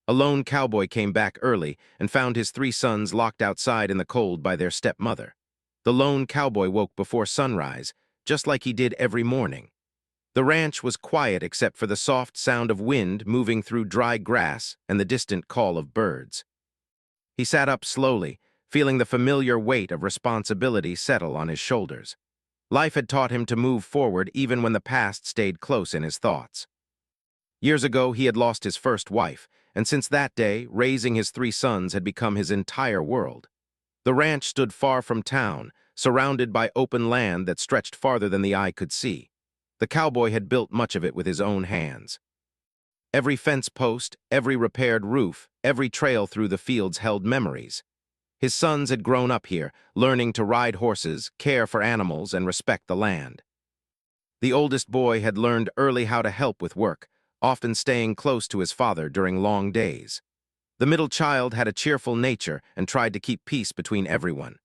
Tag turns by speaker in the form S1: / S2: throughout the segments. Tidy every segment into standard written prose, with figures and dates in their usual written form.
S1: A lone cowboy came back early and found his three sons locked outside in the cold by their stepmother. The lone cowboy woke before sunrise, just like he did every morning. The ranch was quiet except for the soft sound of wind moving through dry grass and the distant call of birds. He sat up slowly, feeling the familiar weight of responsibility settle on his shoulders. Life had taught him to move forward even when the past stayed close in his thoughts. Years ago, he had lost his first wife, and since that day, raising his three sons had become his entire world. The ranch stood far from town, surrounded by open land that stretched farther than the eye could see. The cowboy had built much of it with his own hands. Every fence post, every repaired roof, every trail through the fields held memories. His sons had grown up here, learning to ride horses, care for animals, and respect the land. The oldest boy had learned early how to help with work, often staying close to his father during long days. The middle child had a cheerful nature and tried to keep peace between everyone.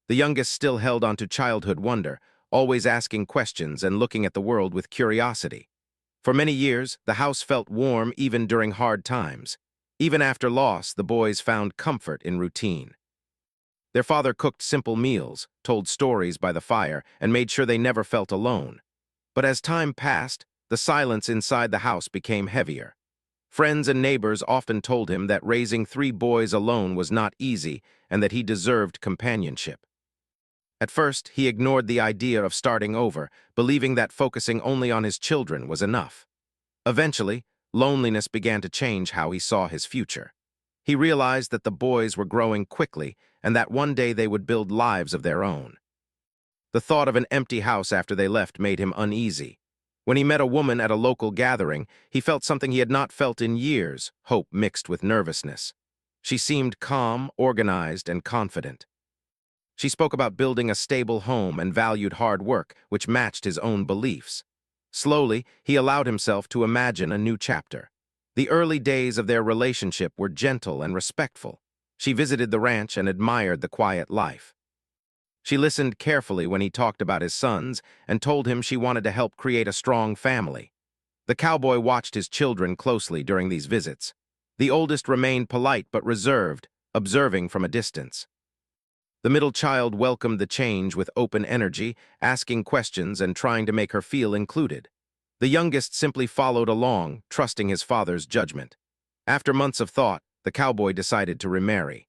S1: The youngest still held on to childhood wonder, always asking questions and looking at the world with curiosity. For many years, the house felt warm even during hard times. Even after loss, the boys found comfort in routine. Their father cooked simple meals, told stories by the fire, and made sure they never felt alone. But as time passed, the silence inside the house became heavier. Friends and neighbors often told him that raising three boys alone was not easy and that he deserved companionship. At first, he ignored the idea of starting over, believing that focusing only on his children was enough. Eventually, loneliness began to change how he saw his future. He realized that the boys were growing quickly and that one day they would build lives of their own. The thought of an empty house after they left made him uneasy. When he met a woman at a local gathering, he felt something he had not felt in years, hope mixed with nervousness. She seemed calm, organized, and confident. She spoke about building a stable home and valued hard work, which matched his own beliefs. Slowly, he allowed himself to imagine a new chapter. The early days of their relationship were gentle and respectful. She visited the ranch and admired the quiet life. She listened carefully when he talked about his sons and told him she wanted to help create a strong family. The cowboy watched his children closely during these visits. The oldest remained polite but reserved, observing from a distance. The middle child welcomed the change with open energy, asking questions and trying to make her feel included. The youngest simply followed along, trusting his father's judgment. After months of thought, the cowboy decided to remarry.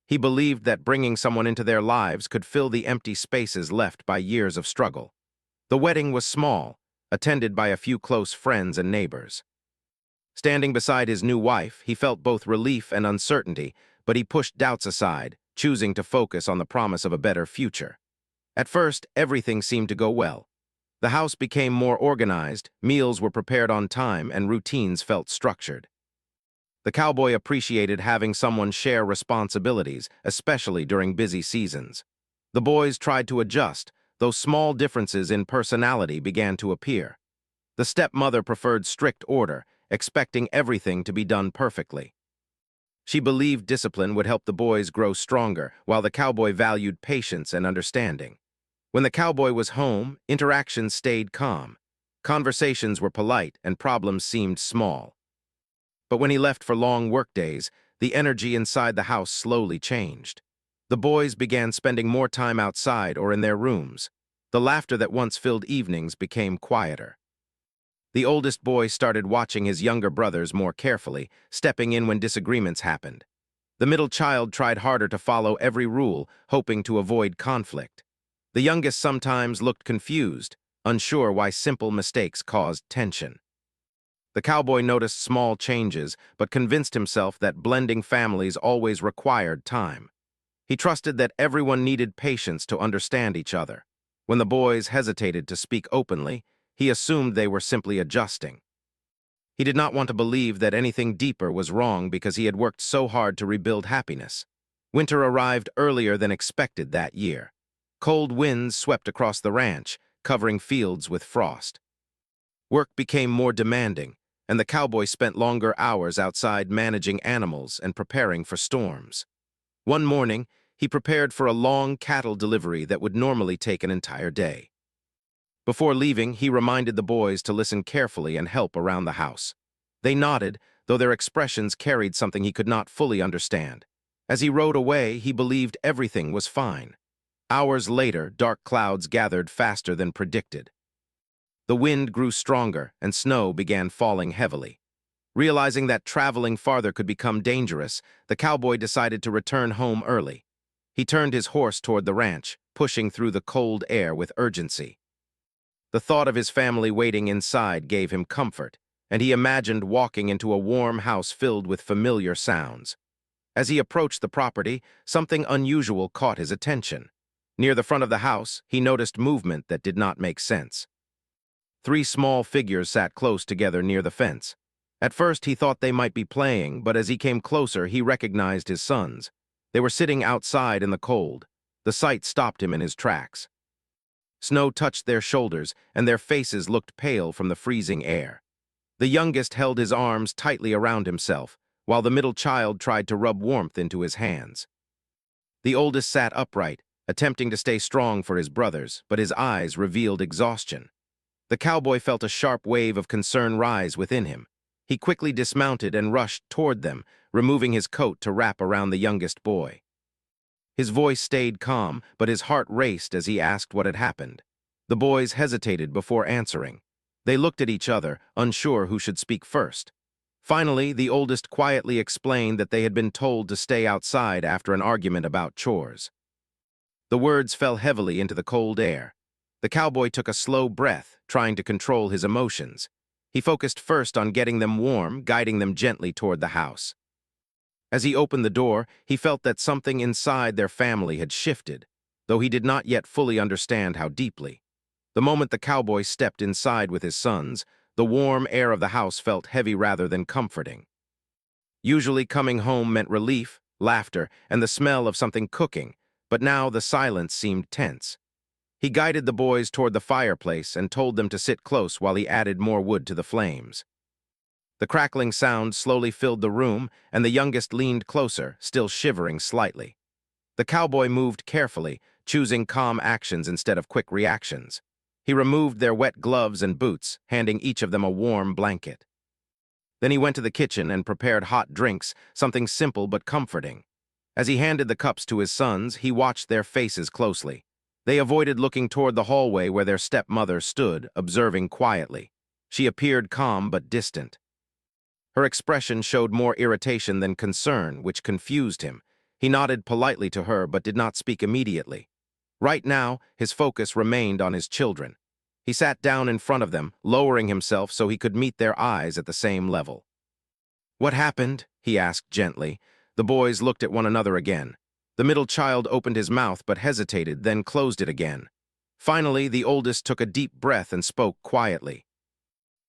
S1: He believed that bringing someone into their lives could fill the empty spaces left by years of struggle. The wedding was small, attended by a few close friends and neighbors. Standing beside his new wife, he felt both relief and uncertainty, but he pushed doubts aside, choosing to focus on the promise of a better future. At first, everything seemed to go well. The house became more organized, meals were prepared on time, and routines felt structured. The cowboy appreciated having someone share responsibilities, especially during busy seasons. The boys tried to adjust, though small differences in personality began to appear. The stepmother preferred strict order, expecting everything to be done perfectly. She believed discipline would help the boys grow stronger, while the cowboy valued patience and understanding. When the cowboy was home, interactions stayed calm. Conversations were polite and problems seemed small. But when he left for long workdays, the energy inside the house slowly changed. The boys began spending more time outside or in their rooms. The laughter that once filled evenings became quieter. The oldest boy started watching his younger brothers more carefully, stepping in when disagreements happened. The middle child tried harder to follow every rule, hoping to avoid conflict. The youngest sometimes looked confused, unsure why simple mistakes caused tension. The cowboy noticed small changes, but convinced himself that blending families always required time. He trusted that everyone needed patience to understand each other. When the boys hesitated to speak openly, he assumed they were simply adjusting. He did not want to believe that anything deeper was wrong because he had worked so hard to rebuild happiness. Winter arrived earlier than expected that year. Cold winds swept across the ranch, covering fields with frost. Work became more demanding, and the cowboy spent longer hours outside managing animals and preparing for storms. One morning, he prepared for a long cattle delivery that would normally take an entire day. Before leaving, he reminded the boys to listen carefully and help around the house. They nodded, though their expressions carried something he could not fully understand. As he rode away, he believed everything was fine. Hours later, dark clouds gathered faster than predicted. The wind grew stronger, and snow began falling heavily. Realizing that traveling farther could become dangerous, the cowboy decided to return home early. He turned his horse toward the ranch, pushing through the cold air with urgency. The thought of his family waiting inside gave him comfort, and he imagined walking into a warm house filled with familiar sounds. As he approached the property, something unusual caught his attention. Near the front of the house, he noticed movement that did not make sense. Three small figures sat close together near the fence. At first, he thought they might be playing, but as he came closer, he recognized his sons. They were sitting outside in the cold. The sight stopped him in his tracks. Snow touched their shoulders, and their faces looked pale from the freezing air. The youngest held his arms tightly around himself, while the middle child tried to rub warmth into his hands. The oldest sat upright, attempting to stay strong for his brothers, but his eyes revealed exhaustion. The cowboy felt a sharp wave of concern rise within him. He quickly dismounted and rushed toward them, removing his coat to wrap around the youngest boy. His voice stayed calm, but his heart raced as he asked what had happened. The boys hesitated before answering. They looked at each other, unsure who should speak first. Finally, the oldest quietly explained that they had been told to stay outside after an argument about chores. The words fell heavily into the cold air. The cowboy took a slow breath, trying to control his emotions. He focused first on getting them warm, guiding them gently toward the house. As he opened the door, he felt that something inside their family had shifted, though he did not yet fully understand how deeply. The moment the cowboy stepped inside with his sons, the warm air of the house felt heavy rather than comforting. Usually coming home meant relief, laughter, and the smell of something cooking, but now the silence seemed tense. He guided the boys toward the fireplace and told them to sit close while he added more wood to the flames. The crackling sound slowly filled the room, and the youngest leaned closer, still shivering slightly. The cowboy moved carefully, choosing calm actions instead of quick reactions. He removed their wet gloves and boots, handing each of them a warm blanket. Then he went to the kitchen and prepared hot drinks, something simple but comforting. As he handed the cups to his sons, he watched their faces closely. They avoided looking toward the hallway where their stepmother stood, observing quietly. She appeared calm but distant. Her expression showed more irritation than concern, which confused him. He nodded politely to her but did not speak immediately. Right now, his focus remained on his children. He sat down in front of them, lowering himself so he could meet their eyes at the same level. "What happened?" he asked gently. The boys looked at one another again. The middle child opened his mouth but hesitated, then closed it again. Finally, the oldest took a deep breath and spoke quietly.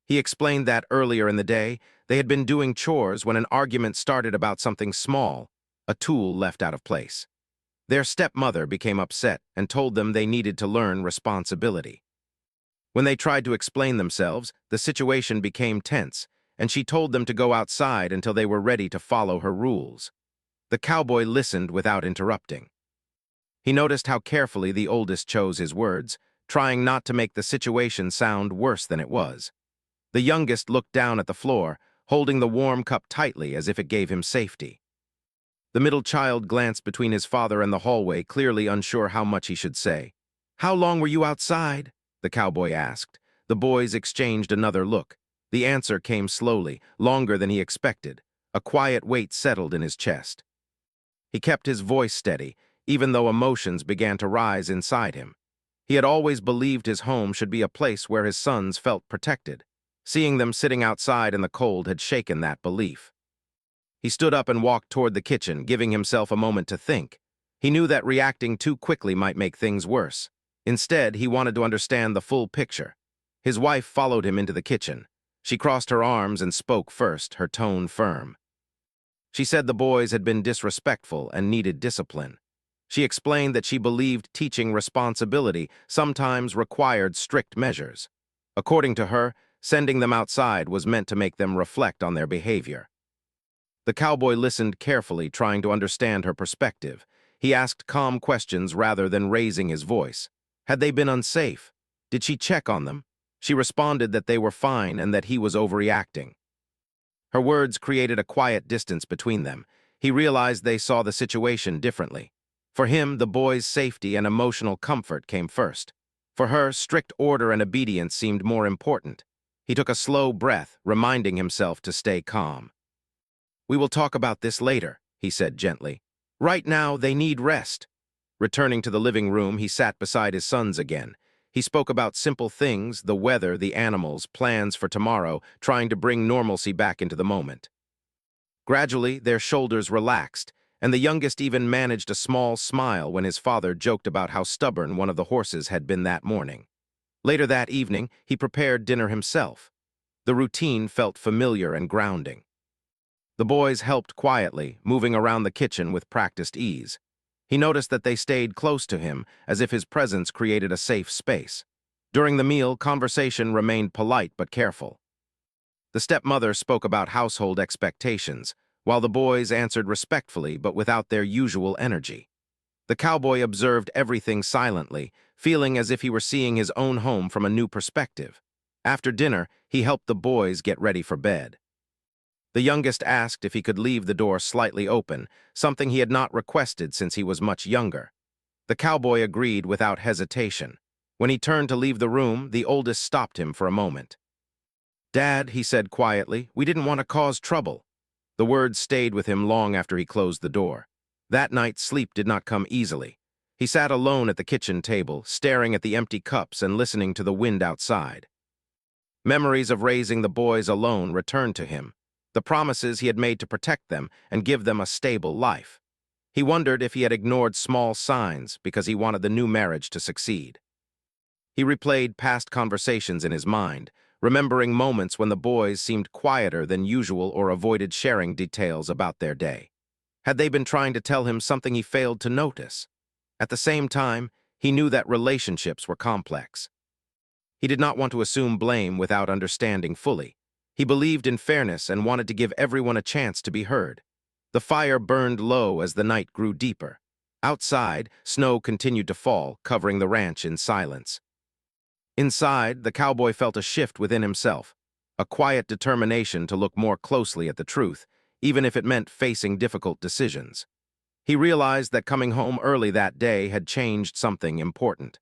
S1: He explained that earlier in the day, they had been doing chores when an argument started about something small, a tool left out of place. Their stepmother became upset and told them they needed to learn responsibility. When they tried to explain themselves, the situation became tense, and she told them to go outside until they were ready to follow her rules. The cowboy listened without interrupting. He noticed how carefully the oldest chose his words, trying not to make the situation sound worse than it was. The youngest looked down at the floor, holding the warm cup tightly as if it gave him safety. The middle child glanced between his father and the hallway, clearly unsure how much he should say. "How long were you outside?" the cowboy asked. The boys exchanged another look. The answer came slowly, longer than he expected. A quiet weight settled in his chest. He kept his voice steady, even though emotions began to rise inside him. He had always believed his home should be a place where his sons felt protected. Seeing them sitting outside in the cold had shaken that belief. He stood up and walked toward the kitchen, giving himself a moment to think. He knew that reacting too quickly might make things worse. Instead, he wanted to understand the full picture. His wife followed him into the kitchen. She crossed her arms and spoke first, her tone firm. She said the boys had been disrespectful and needed discipline. She explained that she believed teaching responsibility sometimes required strict measures. According to her, sending them outside was meant to make them reflect on their behavior. The cowboy listened carefully, trying to understand her perspective. He asked calm questions rather than raising his voice. Had they been unsafe? Did she check on them? She responded that they were fine and that he was overreacting. Her words created a quiet distance between them. He realized they saw the situation differently. For him, the boy's safety and emotional comfort came first. For her, strict order and obedience seemed more important. He took a slow breath, reminding himself to stay calm. "We will talk about this later," he said gently. "Right now, they need rest." Returning to the living room, he sat beside his sons again. He spoke about simple things, the weather, the animals, plans for tomorrow, trying to bring normalcy back into the moment. Gradually, their shoulders relaxed, and the youngest even managed a small smile when his father joked about how stubborn one of the horses had been that morning. Later that evening, he prepared dinner himself. The routine felt familiar and grounding. The boys helped quietly, moving around the kitchen with practiced ease. He noticed that they stayed close to him, as if his presence created a safe space. During the meal, conversation remained polite but careful. The stepmother spoke about household expectations, while the boys answered respectfully but without their usual energy. The cowboy observed everything silently, feeling as if he were seeing his own home from a new perspective. After dinner, he helped the boys get ready for bed. The youngest asked if he could leave the door slightly open, something he had not requested since he was much younger. The cowboy agreed without hesitation. When he turned to leave the room, the oldest stopped him for a moment. "Dad," he said quietly, "we didn't want to cause trouble." The words stayed with him long after he closed the door. That night, sleep did not come easily. He sat alone at the kitchen table, staring at the empty cups and listening to the wind outside. Memories of raising the boys alone returned to him, the promises he had made to protect them and give them a stable life. He wondered if he had ignored small signs because he wanted the new marriage to succeed. He replayed past conversations in his mind, remembering moments when the boys seemed quieter than usual or avoided sharing details about their day. Had they been trying to tell him something he failed to notice? At the same time, he knew that relationships were complex. He did not want to assume blame without understanding fully. He believed in fairness and wanted to give everyone a chance to be heard. The fire burned low as the night grew deeper. Outside, snow continued to fall, covering the ranch in silence. Inside, the cowboy felt a shift within himself, a quiet determination to look more closely at the truth, even if it meant facing difficult decisions. He realized that coming home early that day had changed something important.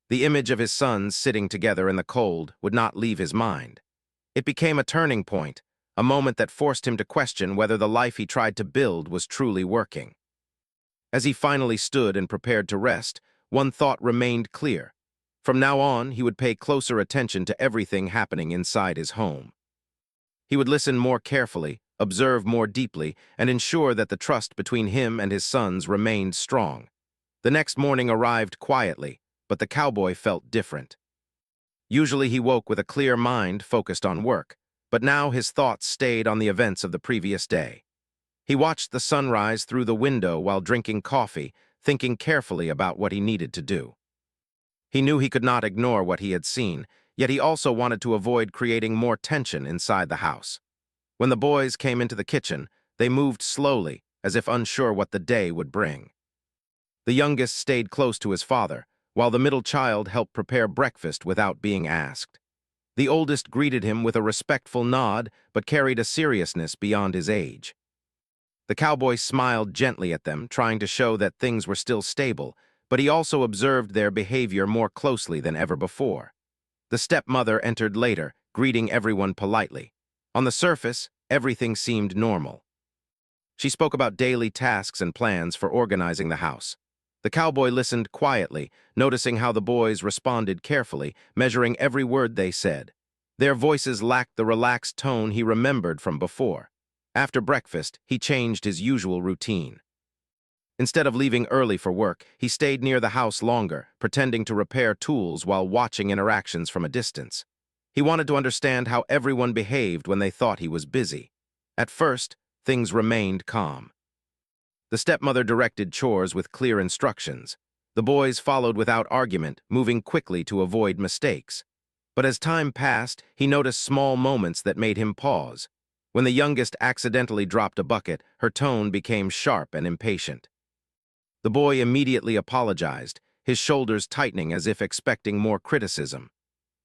S1: The image of his sons sitting together in the cold would not leave his mind. It became a turning point, a moment that forced him to question whether the life he tried to build was truly working. As he finally stood and prepared to rest, one thought remained clear. From now on, he would pay closer attention to everything happening inside his home. He would listen more carefully, observe more deeply, and ensure that the trust between him and his sons remained strong. The next morning arrived quietly, but the cowboy felt different. Usually he woke with a clear mind focused on work, but now his thoughts stayed on the events of the previous day. He watched the sunrise through the window while drinking coffee, thinking carefully about what he needed to do. He knew he could not ignore what he had seen, yet he also wanted to avoid creating more tension inside the house. When the boys came into the kitchen, they moved slowly, as if unsure what the day would bring. The youngest stayed close to his father, while the middle child helped prepare breakfast without being asked. The oldest greeted him with a respectful nod, but carried a seriousness beyond his age. The cowboy smiled gently at them, trying to show that things were still stable, but he also observed their behavior more closely than ever before. The stepmother entered later, greeting everyone politely. On the surface, everything seemed normal. She spoke about daily tasks and plans for organizing the house. The cowboy listened quietly, noticing how the boys responded carefully, measuring every word they said. Their voices lacked the relaxed tone he remembered from before. After breakfast, he changed his usual routine. Instead of leaving early for work, he stayed near the house longer, pretending to repair tools while watching interactions from a distance. He wanted to understand how everyone behaved when they thought he was busy. At first, things remained calm. The stepmother directed chores with clear instructions. The boys followed without argument, moving quickly to avoid mistakes. But as time passed, he noticed small moments that made him pause. When the youngest accidentally dropped a bucket, her tone became sharp and impatient. The boy immediately apologized, his shoulders tightening as if expecting more criticism.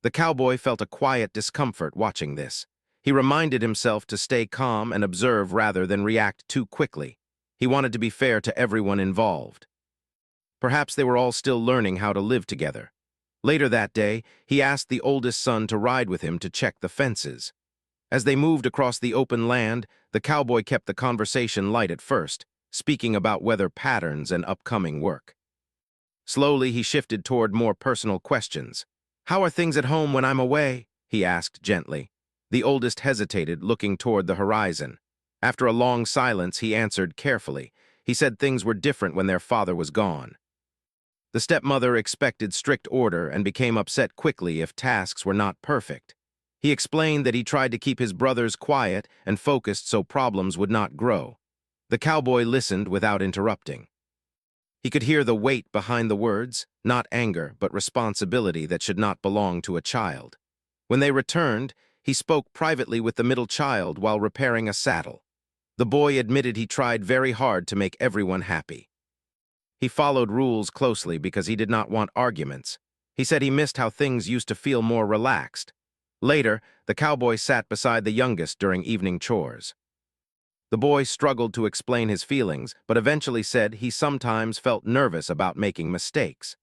S1: The cowboy felt a quiet discomfort watching this. He reminded himself to stay calm and observe rather than react too quickly. He wanted to be fair to everyone involved. Perhaps they were all still learning how to live together. Later that day, he asked the oldest son to ride with him to check the fences. As they moved across the open land, the cowboy kept the conversation light at first, speaking about weather patterns and upcoming work. Slowly, he shifted toward more personal questions. "How are things at home when I'm away?" he asked gently. The oldest hesitated, looking toward the horizon. After a long silence, he answered carefully. He said things were different when their father was gone. The stepmother expected strict order and became upset quickly if tasks were not perfect. He explained that he tried to keep his brothers quiet and focused so problems would not grow. The cowboy listened without interrupting. He could hear the weight behind the words, not anger, but responsibility that should not belong to a child. When they returned, he spoke privately with the middle child while repairing a saddle. The boy admitted he tried very hard to make everyone happy. He followed rules closely because he did not want arguments. He said he missed how things used to feel more relaxed. Later, the cowboy sat beside the youngest during evening chores. The boy struggled to explain his feelings, but eventually said he sometimes felt nervous about making mistakes.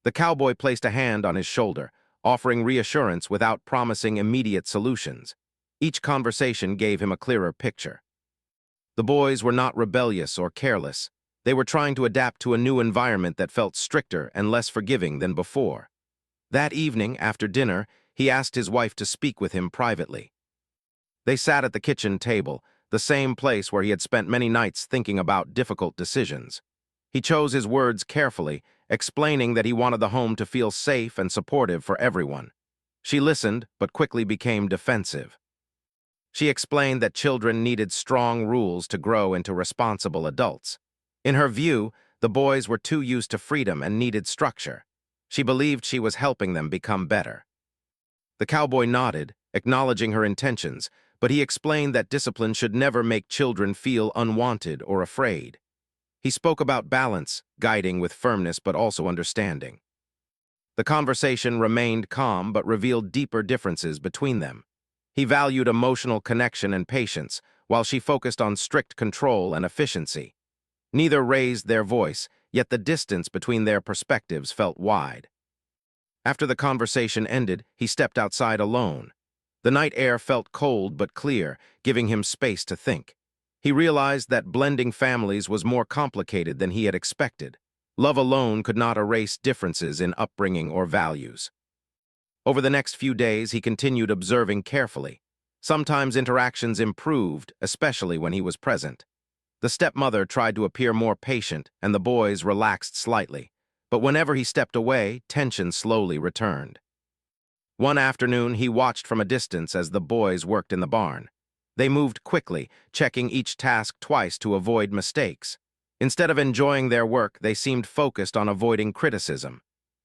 S1: The cowboy placed a hand on his shoulder, offering reassurance without promising immediate solutions. Each conversation gave him a clearer picture. The boys were not rebellious or careless. They were trying to adapt to a new environment that felt stricter and less forgiving than before. That evening, after dinner, he asked his wife to speak with him privately. They sat at the kitchen table, the same place where he had spent many nights thinking about difficult decisions. He chose his words carefully, explaining that he wanted the home to feel safe and supportive for everyone. She listened, but quickly became defensive. She explained that children needed strong rules to grow into responsible adults. In her view, the boys were too used to freedom and needed structure. She believed she was helping them become better. The cowboy nodded, acknowledging her intentions, but he explained that discipline should never make children feel unwanted or afraid. He spoke about balance, guiding with firmness but also understanding. The conversation remained calm but revealed deeper differences between them. He valued emotional connection and patience, while she focused on strict control and efficiency. Neither raised their voice, yet the distance between their perspectives felt wide. After the conversation ended, he stepped outside alone. The night air felt cold but clear, giving him space to think. He realized that blending families was more complicated than he had expected. Love alone could not erase differences in upbringing or values. Over the next few days, he continued observing carefully. Sometimes interactions improved, especially when he was present. The stepmother tried to appear more patient, and the boys relaxed slightly. But whenever he stepped away, tension slowly returned. One afternoon, he watched from a distance as the boys worked in the barn. They moved quickly, checking each task twice to avoid mistakes. Instead of enjoying their work, they seemed focused on avoiding criticism.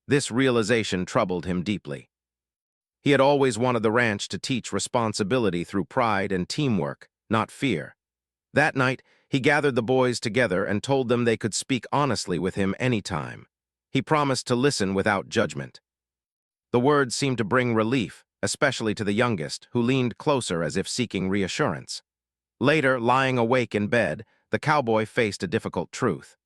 S1: This realization troubled him deeply. He had always wanted the ranch to teach responsibility through pride and teamwork, not fear. That night, he gathered the boys together and told them they could speak honestly with him anytime. He promised to listen without judgment. The words seemed to bring relief, especially to the youngest, who leaned closer as if seeking reassurance. Later, lying awake in bed, the cowboy faced a difficult truth.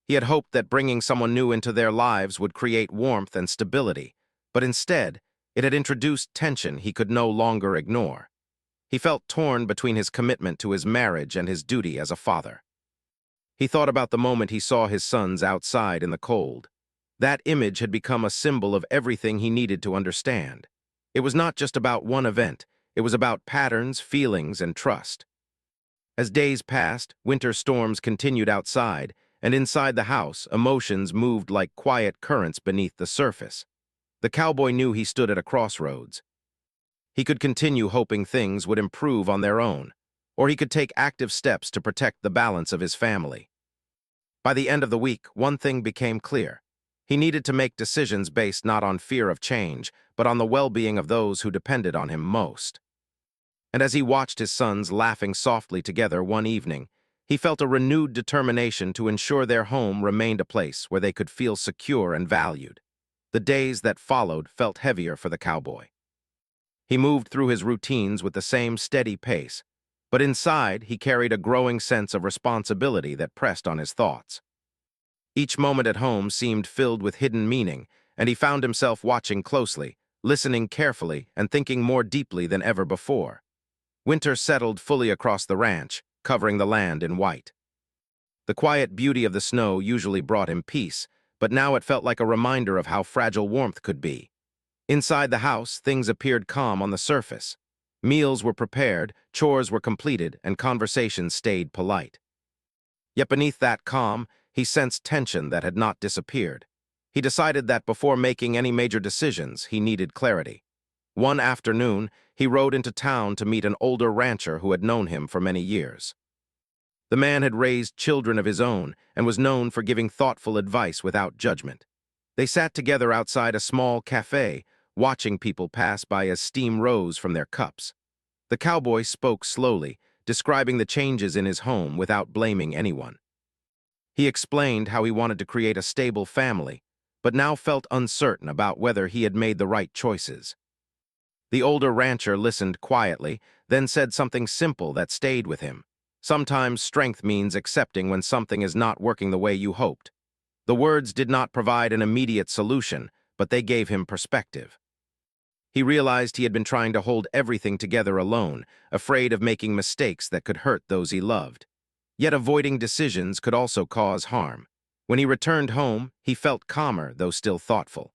S1: He had hoped that bringing someone new into their lives would create warmth and stability, but instead, it had introduced tension he could no longer ignore. He felt torn between his commitment to his marriage and his duty as a father. He thought about the moment he saw his sons outside in the cold. That image had become a symbol of everything he needed to understand. It was not just about one event. It was about patterns, feelings, and trust. As days passed, winter storms continued outside, and inside the house, emotions moved like quiet currents beneath the surface. The cowboy knew he stood at a crossroads. He could continue hoping things would improve on their own, or he could take active steps to protect the balance of his family. By the end of the week, one thing became clear. He needed to make decisions based not on fear of change, but on the well-being of those who depended on him most. And as he watched his sons laughing softly together one evening, he felt a renewed determination to ensure their home remained a place where they could feel secure and valued. The days that followed felt heavier for the cowboy. He moved through his routines with the same steady pace, but inside he carried a growing sense of responsibility that pressed on his thoughts. Each moment at home seemed filled with hidden meaning, and he found himself watching closely, listening carefully, and thinking more deeply than ever before. Winter settled fully across the ranch, covering the land in white. The quiet beauty of the snow usually brought him peace, but now it felt like a reminder of how fragile warmth could be. Inside the house, things appeared calm on the surface. Meals were prepared, chores were completed, and conversations stayed polite. Yet beneath that calm, he sensed tension that had not disappeared. He decided that before making any major decisions, he needed clarity. One afternoon, he rode into town to meet an older rancher who had known him for many years. The man had raised children of his own and was known for giving thoughtful advice without judgment. They sat together outside a small cafe, watching people pass by as steam rose from their cups. The cowboy spoke slowly, describing the changes in his home without blaming anyone. He explained how he wanted to create a stable family, but now felt uncertain about whether he had made the right choices. The older rancher listened quietly, then said something simple that stayed with him. Sometimes strength means accepting when something is not working the way you hoped. The words did not provide an immediate solution, but they gave him perspective. He realized he had been trying to hold everything together alone, afraid of making mistakes that could hurt those he loved. Yet avoiding decisions could also cause harm. When he returned home, he felt calmer, though still thoughtful.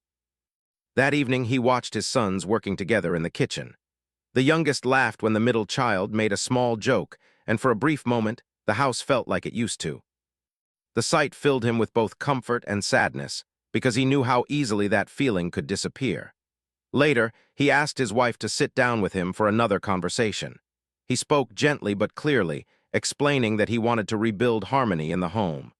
S1: That evening, he watched his sons working together in the kitchen. The youngest laughed when the middle child made a small joke, and for a brief moment, the house felt like it used to. The sight filled him with both comfort and sadness, because he knew how easily that feeling could disappear. Later, he asked his wife to sit down with him for another conversation. He spoke gently but clearly, explaining that he wanted to rebuild harmony in the home.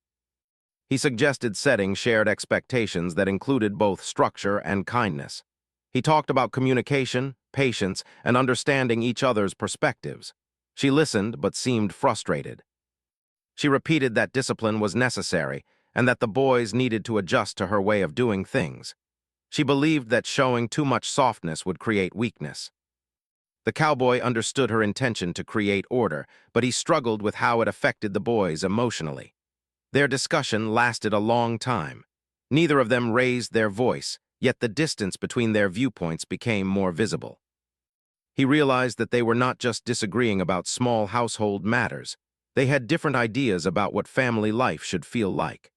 S1: He suggested setting shared expectations that included both structure and kindness. He talked about communication, patience, and understanding each other's perspectives. She listened but seemed frustrated. She repeated that discipline was necessary and that the boys needed to adjust to her way of doing things. She believed that showing too much softness would create weakness. The cowboy understood her intention to create order, but he struggled with how it affected the boys emotionally. Their discussion lasted a long time. Neither of them raised their voice, yet the distance between their viewpoints became more visible. He realized that they were not just disagreeing about small household matters. They had different ideas about what family life should feel like.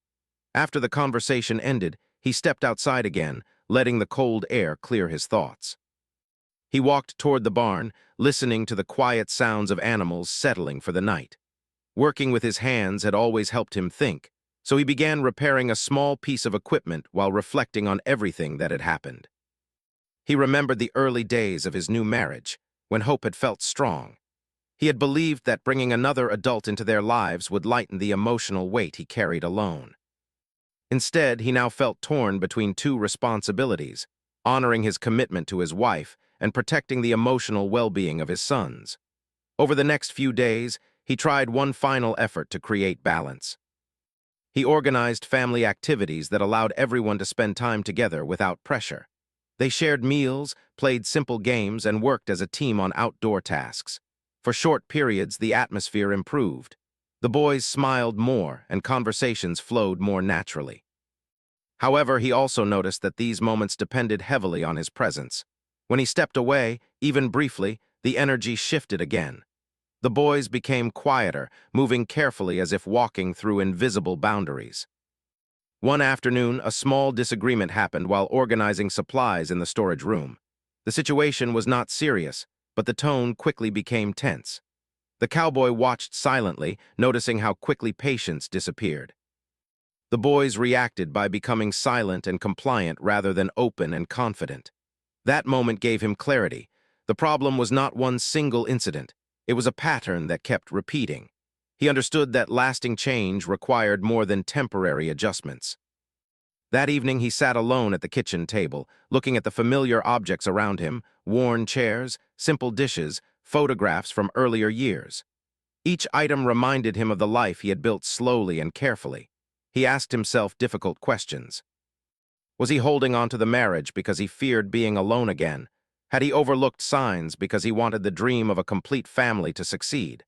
S1: After the conversation ended, he stepped outside again, letting the cold air clear his thoughts. He walked toward the barn, listening to the quiet sounds of animals settling for the night. Working with his hands had always helped him think, so he began repairing a small piece of equipment while reflecting on everything that had happened. He remembered the early days of his new marriage, when hope had felt strong. He had believed that bringing another adult into their lives would lighten the emotional weight he carried alone. Instead, he now felt torn between two responsibilities, honoring his commitment to his wife and protecting the emotional well-being of his sons. Over the next few days, he tried one final effort to create balance. He organized family activities that allowed everyone to spend time together without pressure. They shared meals, played simple games, and worked as a team on outdoor tasks. For short periods, the atmosphere improved. The boys smiled more, and conversations flowed more naturally. However, he also noticed that these moments depended heavily on his presence. When he stepped away, even briefly, the energy shifted again. The boys became quieter, moving carefully as if walking through invisible boundaries. One afternoon, a small disagreement happened while organizing supplies in the storage room. The situation was not serious, but the tone quickly became tense. The cowboy watched silently, noticing how quickly patience disappeared. The boys reacted by becoming silent and compliant rather than open and confident. That moment gave him clarity. The problem was not one single incident. It was a pattern that kept repeating. He understood that lasting change required more than temporary adjustments. That evening, he sat alone at the kitchen table, looking at the familiar objects around him, worn chairs, simple dishes, photographs from earlier years. Each item reminded him of the life he had built slowly and carefully. He asked himself difficult questions. Was he holding on to the marriage because he feared being alone again? Had he overlooked signs because he wanted the dream of a complete family to succeed?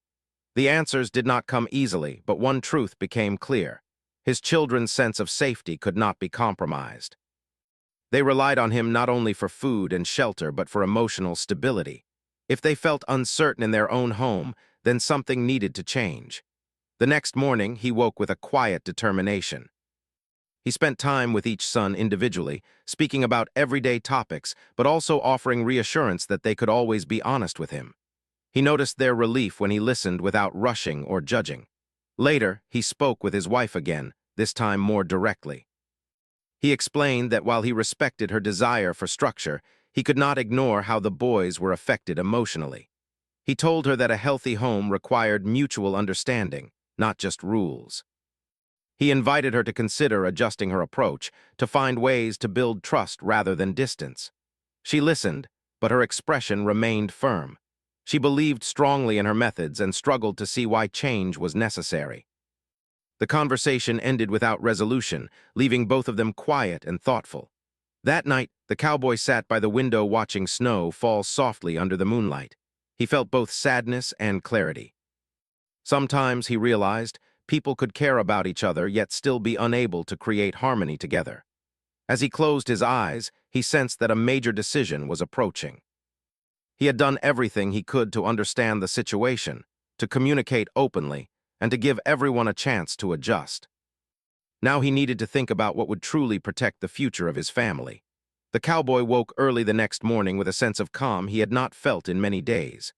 S1: The answers did not come easily, but one truth became clear. His children's sense of safety could not be compromised. They relied on him not only for food and shelter, but for emotional stability. If they felt uncertain in their own home, then something needed to change. The next morning, he woke with a quiet determination. He spent time with each son individually, speaking about everyday topics, but also offering reassurance that they could always be honest with him. He noticed their relief when he listened without rushing or judging. Later, he spoke with his wife again, this time more directly. He explained that while he respected her desire for structure, he could not ignore how the boys were affected emotionally. He told her that a healthy home required mutual understanding, not just rules. He invited her to consider adjusting her approach, to find ways to build trust rather than distance. She listened, but her expression remained firm. She believed strongly in her methods and struggled to see why change was necessary. The conversation ended without resolution, leaving both of them quiet and thoughtful. That night, the cowboy sat by the window watching snow fall softly under the moonlight. He felt both sadness and clarity. Sometimes, he realized, people could care about each other yet still be unable to create harmony together. As he closed his eyes, he sensed that a major decision was approaching. He had done everything he could to understand the situation, to communicate openly, and to give everyone a chance to adjust. Now he needed to think about what would truly protect the future of his family. The cowboy woke early the next morning with a sense of calm he had not felt in many days.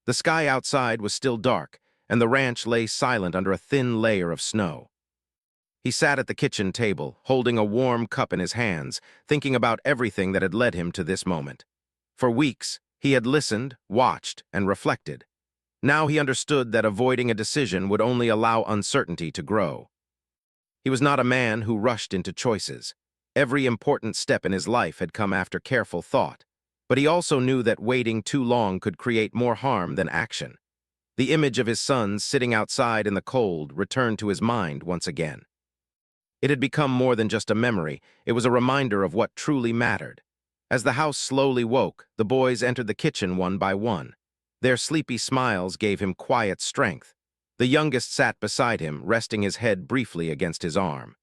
S1: The sky outside was still dark, and the ranch lay silent under a thin layer of snow. He sat at the kitchen table, holding a warm cup in his hands, thinking about everything that had led him to this moment. For weeks, he had listened, watched, and reflected. Now he understood that avoiding a decision would only allow uncertainty to grow. He was not a man who rushed into choices. Every important step in his life had come after careful thought, but he also knew that waiting too long could create more harm than action. The image of his sons sitting outside in the cold returned to his mind once again. It had become more than just a memory, it was a reminder of what truly mattered. As the house slowly woke, the boys entered the kitchen one by one. Their sleepy smiles gave him quiet strength. The youngest sat beside him, resting his head briefly against his arm.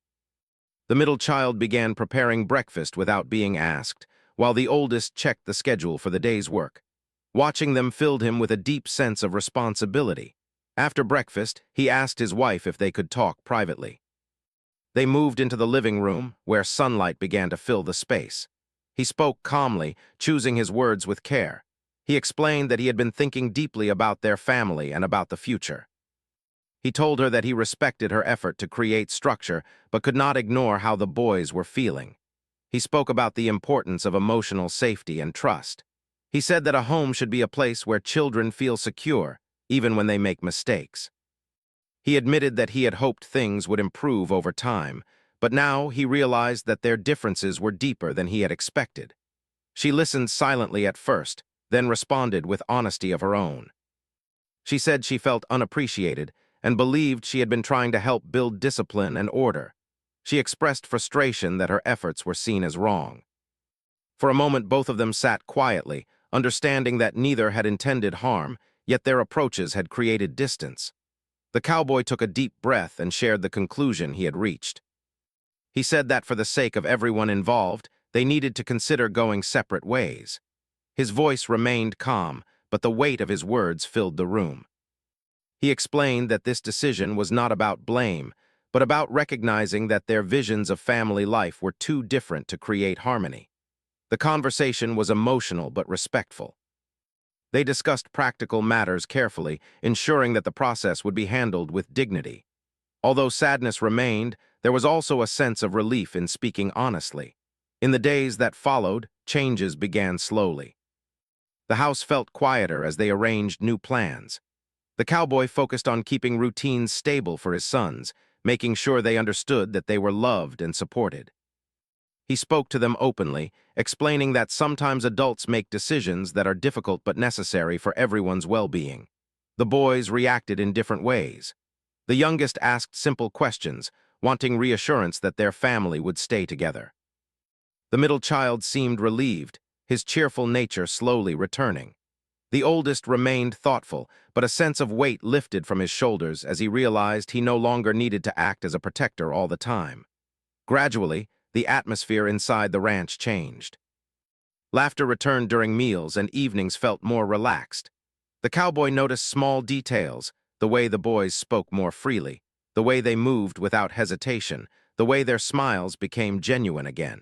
S1: The middle child began preparing breakfast without being asked, while the oldest checked the schedule for the day's work. Watching them filled him with a deep sense of responsibility. After breakfast, he asked his wife if they could talk privately. They moved into the living room, where sunlight began to fill the space. He spoke calmly, choosing his words with care. He explained that he had been thinking deeply about their family and about the future. He told her that he respected her effort to create structure, but could not ignore how the boys were feeling. He spoke about the importance of emotional safety and trust. He said that a home should be a place where children feel secure, even when they make mistakes. He admitted that he had hoped things would improve over time, but now he realized that their differences were deeper than he had expected. She listened silently at first, then responded with honesty of her own. She said she felt unappreciated and believed she had been trying to help build discipline and order. She expressed frustration that her efforts were seen as wrong. For a moment, both of them sat quietly, understanding that neither had intended harm, yet their approaches had created distance. The cowboy took a deep breath and shared the conclusion he had reached. He said that for the sake of everyone involved, they needed to consider going separate ways. His voice remained calm, but the weight of his words filled the room. He explained that this decision was not about blame, but about recognizing that their visions of family life were too different to create harmony. The conversation was emotional but respectful. They discussed practical matters carefully, ensuring that the process would be handled with dignity. Although sadness remained, there was also a sense of relief in speaking honestly. In the days that followed, changes began slowly. The house felt quieter as they arranged new plans. The cowboy focused on keeping routines stable for his sons, making sure they understood that they were loved and supported. He spoke to them openly, explaining that sometimes adults make decisions that are difficult but necessary for everyone's well-being. The boys reacted in different ways. The youngest asked simple questions, wanting reassurance that their family would stay together. The middle child seemed relieved, his cheerful nature slowly returning. The oldest remained thoughtful, but a sense of weight lifted from his shoulders as he realized he no longer needed to act as a protector all the time. Gradually, the atmosphere inside the ranch changed. Laughter returned during meals and evenings felt more relaxed. The cowboy noticed small details, the way the boys spoke more freely, the way they moved without hesitation, the way their smiles became genuine again.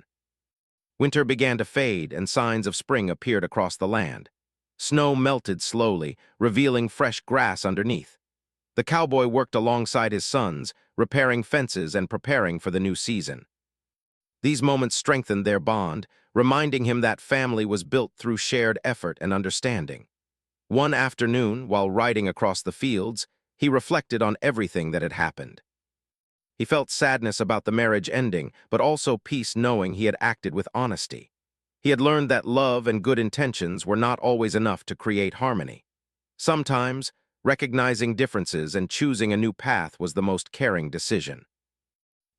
S1: Winter began to fade and signs of spring appeared across the land. Snow melted slowly, revealing fresh grass underneath. The cowboy worked alongside his sons, repairing fences and preparing for the new season. These moments strengthened their bond, reminding him that family was built through shared effort and understanding. One afternoon, while riding across the fields, he reflected on everything that had happened. He felt sadness about the marriage ending, but also peace knowing he had acted with honesty. He had learned that love and good intentions were not always enough to create harmony. Sometimes, recognizing differences and choosing a new path was the most caring decision.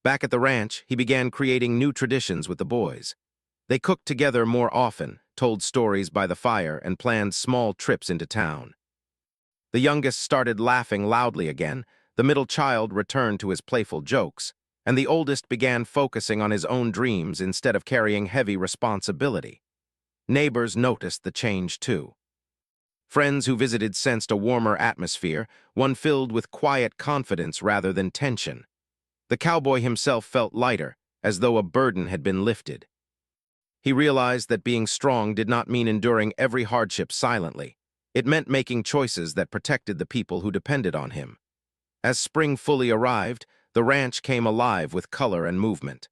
S1: Back at the ranch, he began creating new traditions with the boys. They cooked together more often, told stories by the fire, and planned small trips into town. The youngest started laughing loudly again, the middle child returned to his playful jokes, and the oldest began focusing on his own dreams instead of carrying heavy responsibility. Neighbors noticed the change too. Friends who visited sensed a warmer atmosphere, one filled with quiet confidence rather than tension. The cowboy himself felt lighter, as though a burden had been lifted. He realized that being strong did not mean enduring every hardship silently. It meant making choices that protected the people who depended on him. As spring fully arrived, the ranch came alive with color and movement.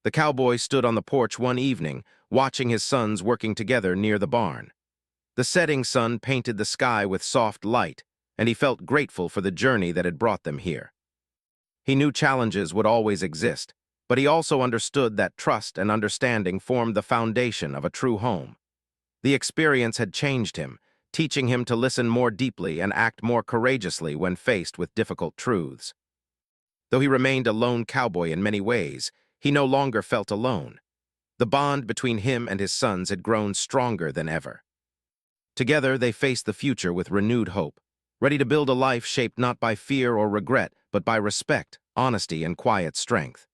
S1: The cowboy stood on the porch one evening, watching his sons working together near the barn. The setting sun painted the sky with soft light, and he felt grateful for the journey that had brought them here. He knew challenges would always exist, but he also understood that trust and understanding formed the foundation of a true home. The experience had changed him, teaching him to listen more deeply and act more courageously when faced with difficult truths. Though he remained a lone cowboy in many ways, he no longer felt alone. The bond between him and his sons had grown stronger than ever. Together, they faced the future with renewed hope, ready to build a life shaped not by fear or regret, but by respect, honesty, and quiet strength.